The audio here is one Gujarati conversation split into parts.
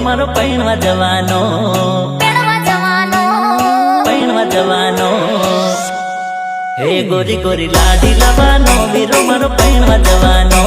મારો પૈણવા જવાનો હે ગોરી ગોરી લાડી લવાનો વીરો મારો પૈણવા જવાનો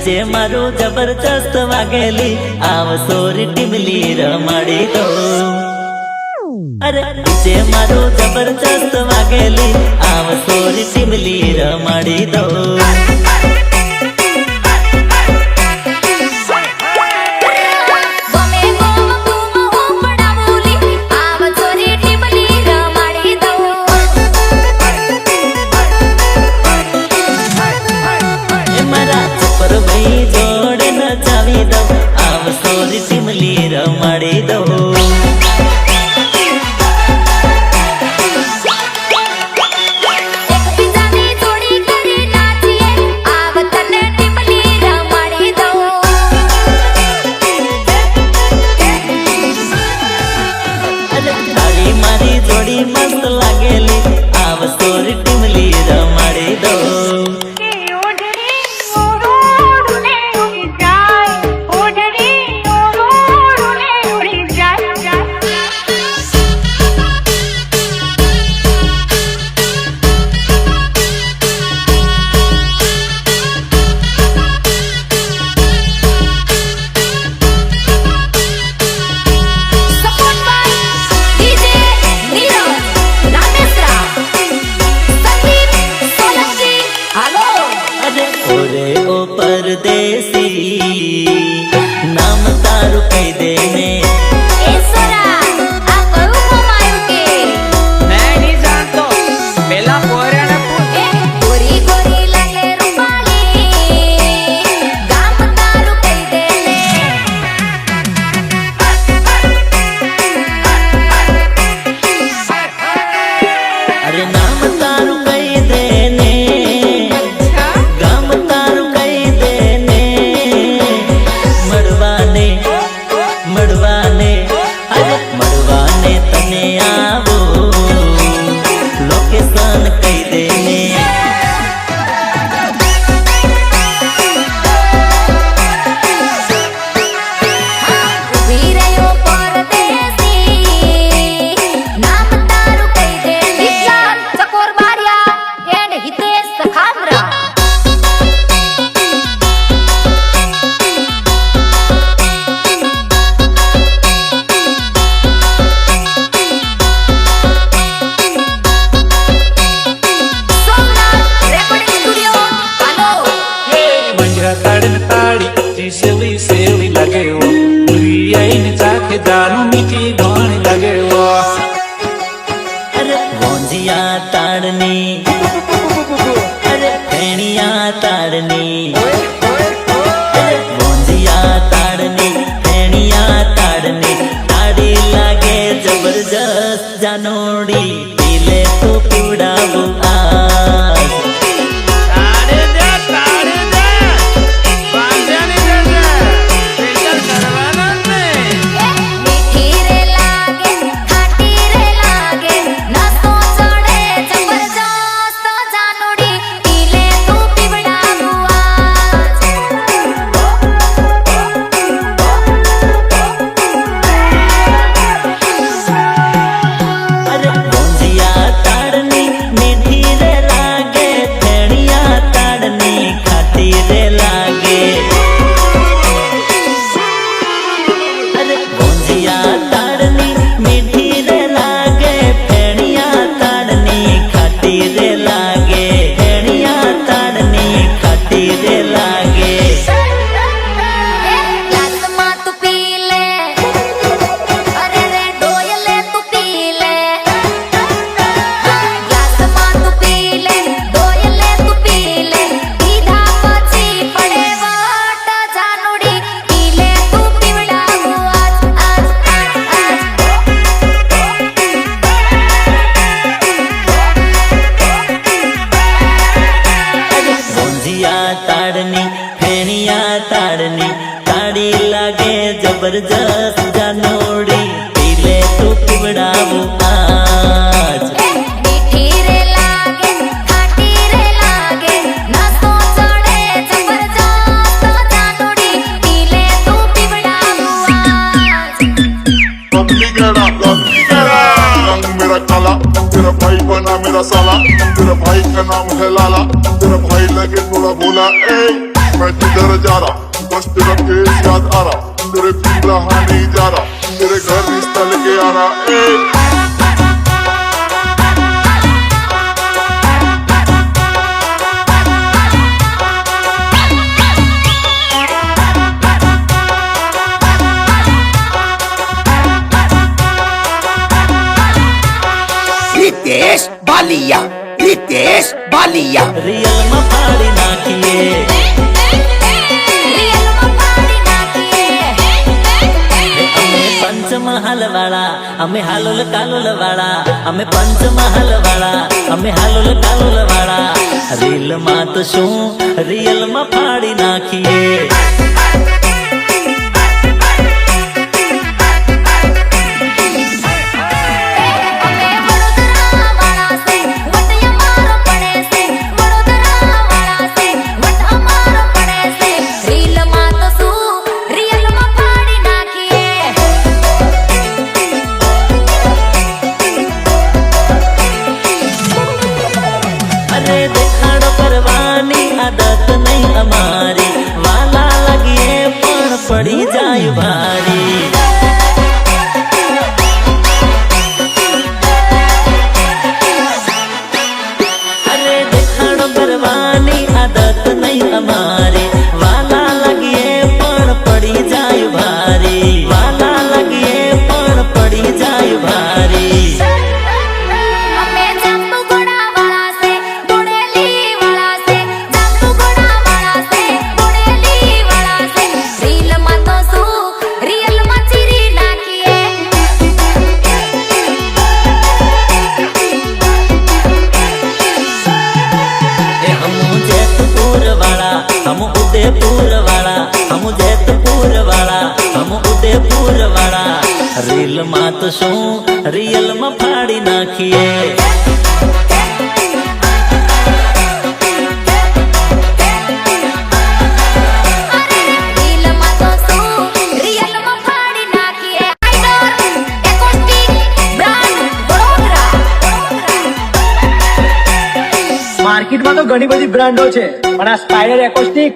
डीजे मारो जबरदस्त वागेली आव सोरी टिमली रमाड़ी दो अरे डीजे मारो जबरदस्त वागेली आव सोरी टिमली रमाड़ी दो रमाड़ी दो मारी जोड़ी मस्त लागेली आव सोरी टिमली रमाड़ी दो परदेसी नाम तारू कई देने अरे नाम तारू कई देने मड़वाने तने आवो लोकेशन कई देने सेली सेली लगे वो मुरियाई जाके दारू मीठी घोण लगे वो अरे भोंजिया ताड़नी अरे भेड़िया ताड़नी अरे भोंजिया ताड़नी भेड़िया ताड़नी ताड़ी लागे जबरदस्त जानोड़ी पीले तो पिवड़ावू आज વાળની કાળી લાગે જબરજસ્ત જાનોડી પીલે તું પીવડાવું આજ મીઠી રે લાગે ખાટી રે લાગે નાસ્તો ચડે જબરજસ્ત જાનોડી પીલે તું પીવડાવું આજ गली गड़ा रंग मेरा काला तेरा भाई बना मेरा साला तेरा भाई का नाम है लाला तेरा भाई लगे थोड़ा भोला ए मैं किधर जा रहा बस तेरा केस याद आ रहा तेरे फिर रहा नहीं जा रहा तेरे घर रिश्ता लेके आ रहा ए रितेश बालिया રિયલ માં ફાડી નાખીએ રિયલ માં પાડી નાખીએ અમે પંચમહાલ વાળા અમે હાલોલ કાલોલ વાળા અમે પંચમહાલ વાળા અમે હાલોલ કાલોલ વાળા રીલ માં તો શું રિયલ માં ફાડી નાખીએ અમે વડોદરા વાળા છે વટ અમારો પડે છે વડોદરા વાળા છે વટ અમારો પડે છે રીલ માં તો શું રિયલ માં પાડી નાખીએ અરે દેખાડો કરવાની આદત નહીં અમારી વાલા લાગીએ પણ પડી જાય ભારી અરે દેખાડો કરવાની આદત નહીં અમારી વાલા લાગીએ પણ પડી જાય ભારી વાલા લાગીએ પણ પડી જાય ભારી અમે જાંબુગોડા વાળા છે બોડેલી વાળા છે જાંબુગોડા વાળા છે બોડેલી વાળા છે રીલ માં તો શું રિયલ માં ચીરી નાખીએ એ હમુ જેતપુર વાળા હમુ ઉદયપુર વાળા હમુ જેતપુર વાળા હમુ ઉદયપુર વાળા રીલ માં તો શું રિયલ માં ફાડી નાખીએ રીલ માં તો શું રિયલ માં ફાડી નાખીએ આઈડોર એકોસ્ટિક બ્રાન્ડ વડોદરા માર્કેટમાં તો ઘણી બધી બ્રાન્ડો છે પણ આ સ્પાઈડર એકોસ્ટિક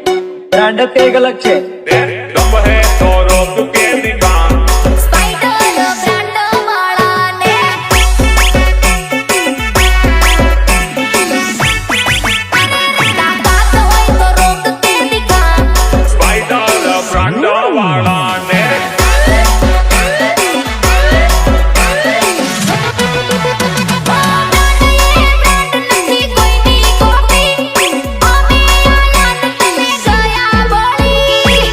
બ્રાન્ડ જ કંઈક અલગ છે दम है तो रोक के दिखा સ્પાઈડર બ્રાન્ડ વાળા ને તાકાત હોય તો રોક કે દિખા स्पाइडर ब्रांड वाला ने બ્રાન્ડ નથી કોઈની કોપી અમે આયા ને તમે ગયા બોલી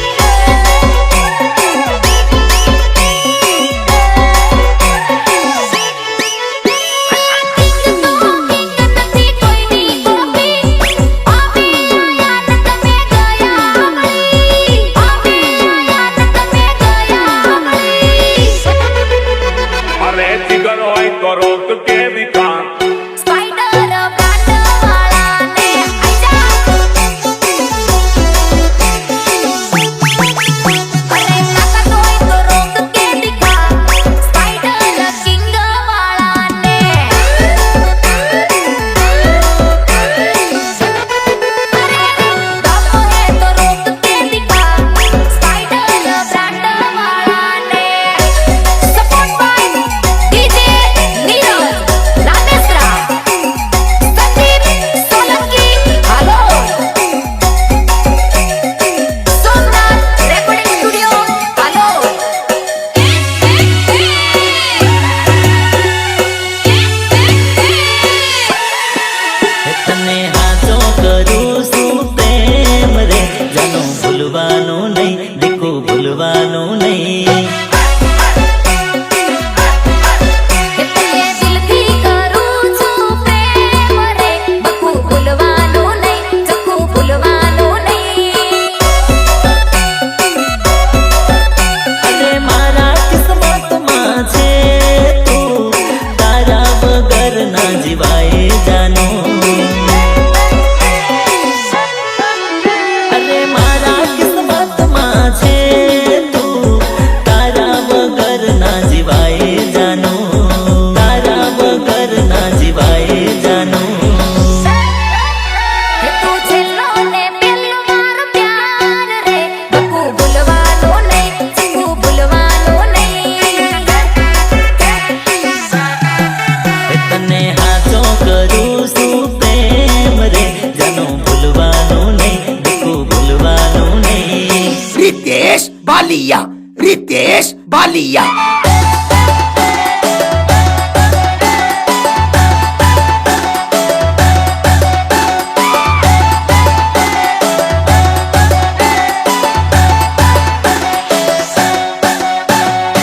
बालिया रितेश बालिया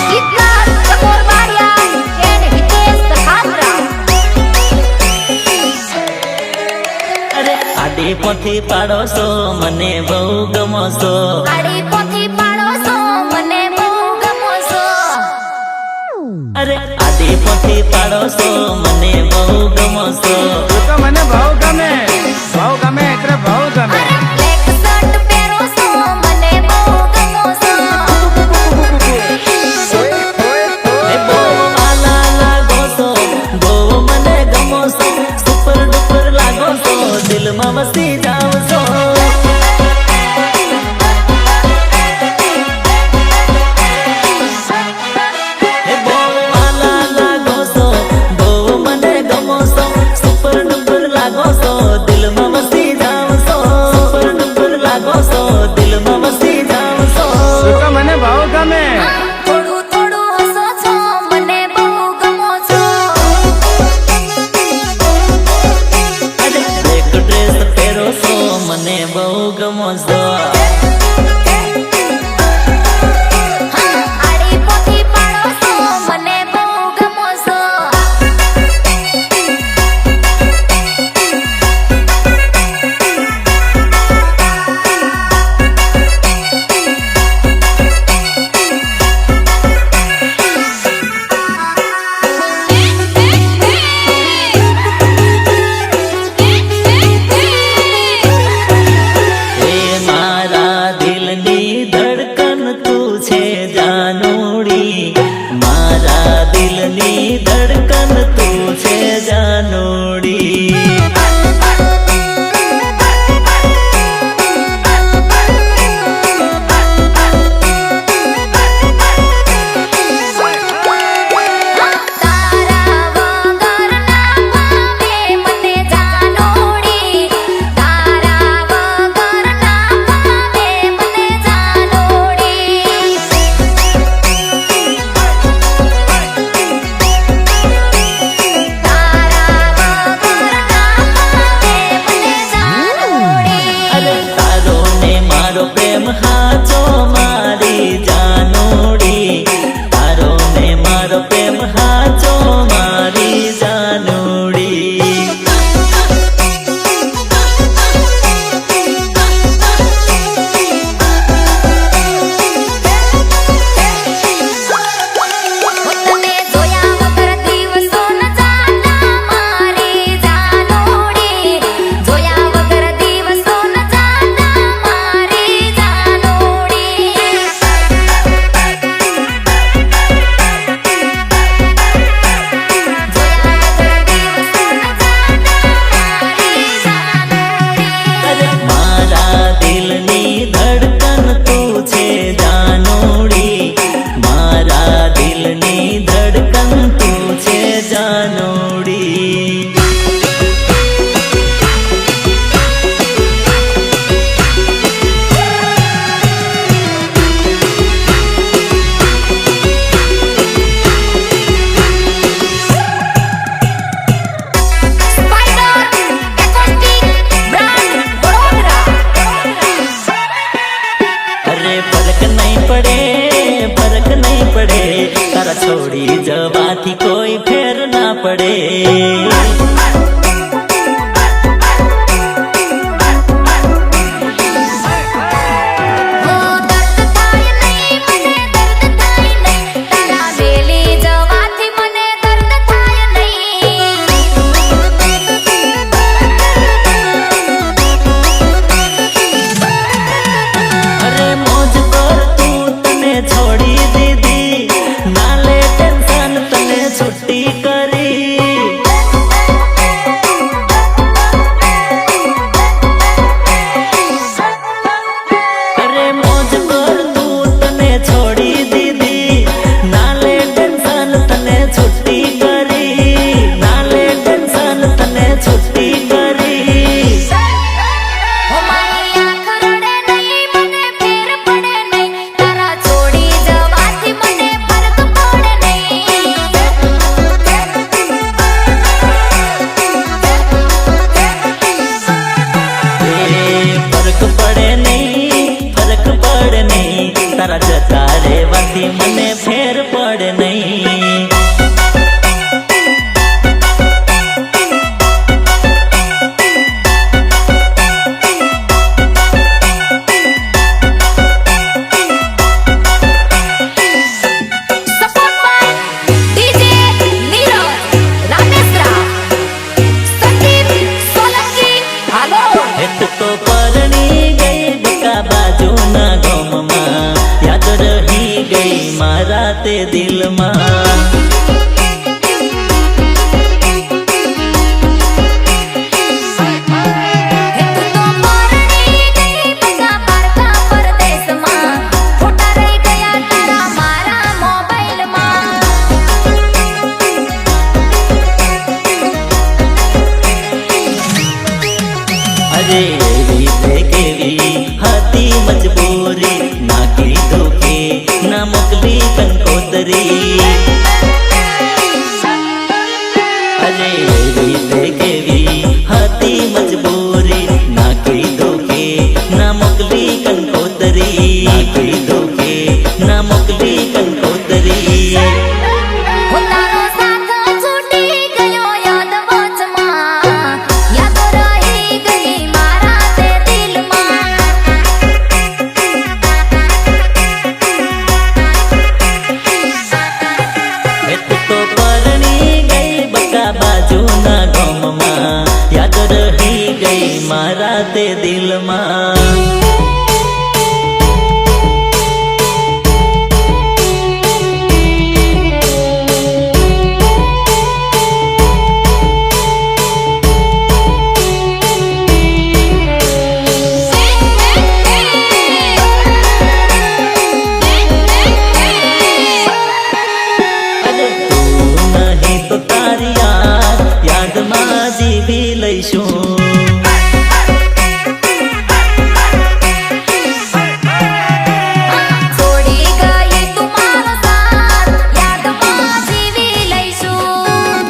ગીતકાર ચકોર બારિયા and હિતેશ સખાત્રા. અરે આડી પોથી પાડો છો મને બહુ ગમો છો. આડી પોથી પાડો છો મને બહુ ગમો છો. અરે આડી પોથી પાડો છો મને બહુ ગમો છો. તો મને બહુ ગમે એટલે બહુ ગમે. અરે બ્લેક શર્ટ પહેરો છો મને બહુ ગમો છો. એ બહુ વાલા લાગો છો બહુ મને ગમો છો. સુપર ડુપર લાગો છો દિલમાં વસી જાવ છો. એ બહુ વાલા લાગો છો બહુ મને ગમો છો. સુપર ડુપર લાગો છો દિલમાં વસી જાવ છો. સુપર ડુપર લાગો છો દિલમાં વસી જાવ છો. તો મને બહુ ગમે. થોડું થોડું હસો છો મને બહુ ગમો છો. અરે બ્લેક ડ્રેસ પહેરો છો મને બહુ ગમો છો. આડી પોથી પાડો છો મને બહુ ગમો છો. એ મારા દિલની ધડકન તું છે જાનુડી. મારા દિલની ધડકન તું છે જાનુડી. તારા વગર ના પામે મને જાનોડી. તારા વગર ના પામે મને જાનોડી. તારા વગર ના પામે મને જાનોડી. અરે તારો ને મારો પ્રેમ હાચો મારી જાનુડી. તારો ને મારો પ્રેમ હાચો મારી જાનુડી. તને જોયા વગર દિવસો ન જાતા મારી જાનોડી. જોયા વગર દિવસો ન જાતા મારી જાનોડી. જોયા વગર દિવસો ન જાતા મારી જાનોડી. અરે મારા દિલની ધડકન તું છે જાનુડી. મારા દિલની ધડકન તું છે જાનુડી. Spider acoustic brand Vadodara. અરે ફરક નહીં પડે તારા છોડી જવાથી કોઈ ફેર ના પડે. ઓ દર્દ થાય નહીં મને દર્દ થાય નહીં. તારા બેલી જવાથી મને દર્દ થાય નહીં. અરે મોજ કર તું તને છોડી દીધી. ના લે ટેન્શન તને છુટ્ટી કરી. મને ફેર પડે નહીં. Support by DJ Neeraj, Ramesh Rao, Sandeep Solanki. Hello. હેત તો પરણી ગઈ બકા બાજુના ગામમાં, યાદ રહી ગઈ મારા તે દિલમાં. તું તો પરણી ગઈ બકા પારકા પરદેશમાં, ફોટા રહી ગયા તારા મારા મોબાઈલમાં. અરે એવી તે કેવી હતી મજબૂરી, ના કીધું કે ના મોકલી કંકોતરી. અરે એવી તે કેવી હતી મજબૂરી, ના કીધું કે ના મોકલી કંકોતરી. ના કીધું કે ના મોકલી કંકોતરી. હું તારો સાથ છૂટી ગયો યાદ વચમાં, યાદો રહી ગઈ મારા તે દિલમાં. હેત તો પરણી ગઈ બકા બાજુના ગામમાં, યાદ રહી ગઈ મારા તે દિલમાં. અરે તું નહીં તો તારી યાદમાં જીવી લઈશું. છોડી ગઈ તું મારો સાથ, યાદમાં જીવી લઈશું.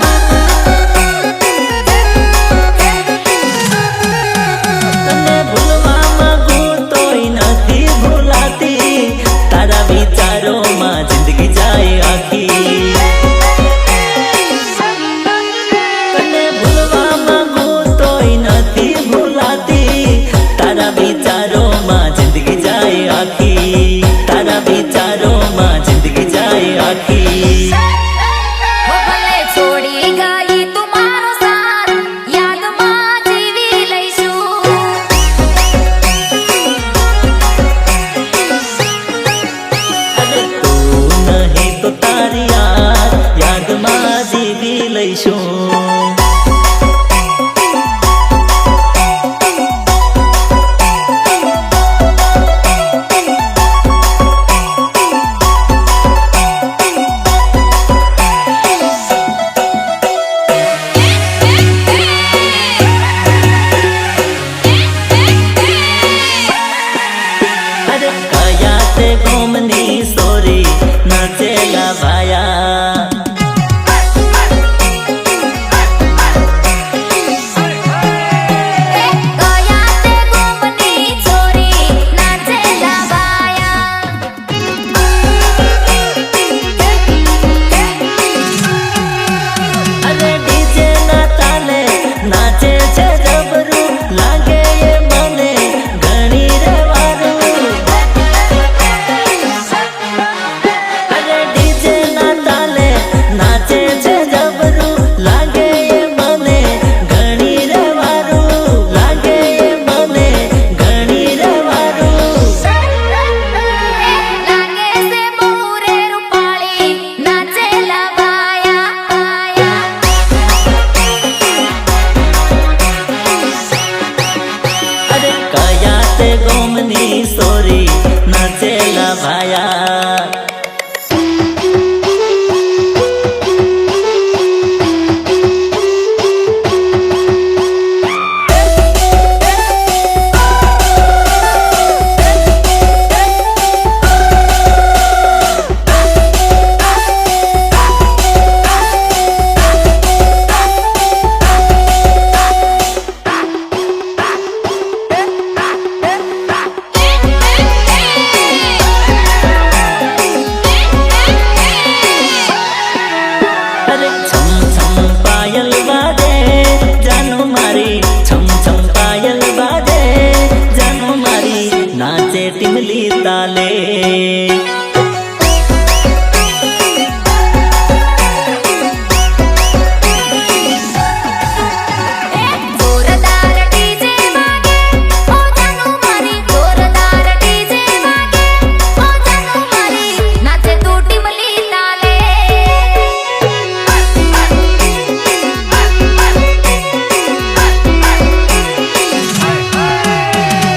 તને ભૂલવા માંગુ તોય નથી ભૂલાતી, તારા વિચારોમાં જિંદગી જાય આખી. તને ભૂલવા માંગુ તોય નથી ભૂલાતી, તારા વિચારોમાં જિંદગી જાય આખી. તારા વિચારોમાં જિંદગી જાય આખી. હો ભલે છોડી ગઈ તું મારો સાથ, યાદમાં જીવી લઈશું. અરે તું નહીં તો તારી યાદમાં જીવી લઈશું. અરે કયા તે ગોમની સોરી નાચેલા ભાયા. ગયા તે ગોમની છોરી નાચેલા બાયા. અરે ડીજે ના તાલે નાચે છે જબરું, લાગે એ મને ઘણી રે વારું. અરે ડીજે ના તાલે નાચે છે જબરું, લાગે એ મને ઘણી રે વારું. લાગે એ મને ઘણી રે વારું. લાગે છે બહુ રે રૂપાળી નાચેલા બાયા. અરે કયા તે ગોમની સોરી નાચેલા ભાયા. ટીમલી તાલે જોરદાર ડીજે વાગે ઓ જાનુ મારી જોરદાર ડીજે વાગે ઓ જાનુ મારી નાચે તું ટીમલી તાલે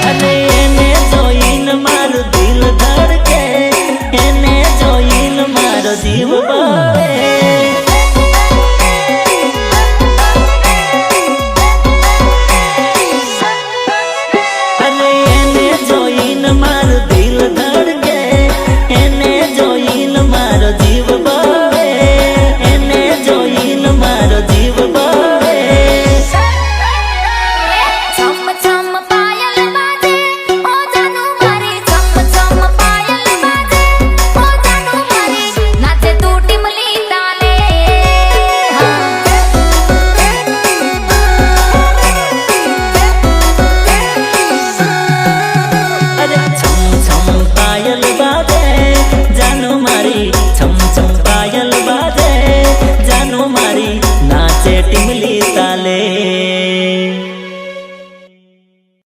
અને એને જોઈને મારું દિલ ધડકે એને જોઈને મારો જીવ બળે અને એને જોઈને મારું દિલ ધડકે એને જોઈને મારો જીવ બળે એને જોઈને મારો જીવ બળે છમ છમ પાયલ બાજે ઓ જાનુ મારી છમ છમ પાયલ બાજે ઓ જાનુ મારી નાચે તું ટીમલી તાલે અરે છમ છમ પાયલ બાજે જાનુ મારી છમ છમ પાયલ બાજે જાનુ મારી નાચે ટીમલી તાલે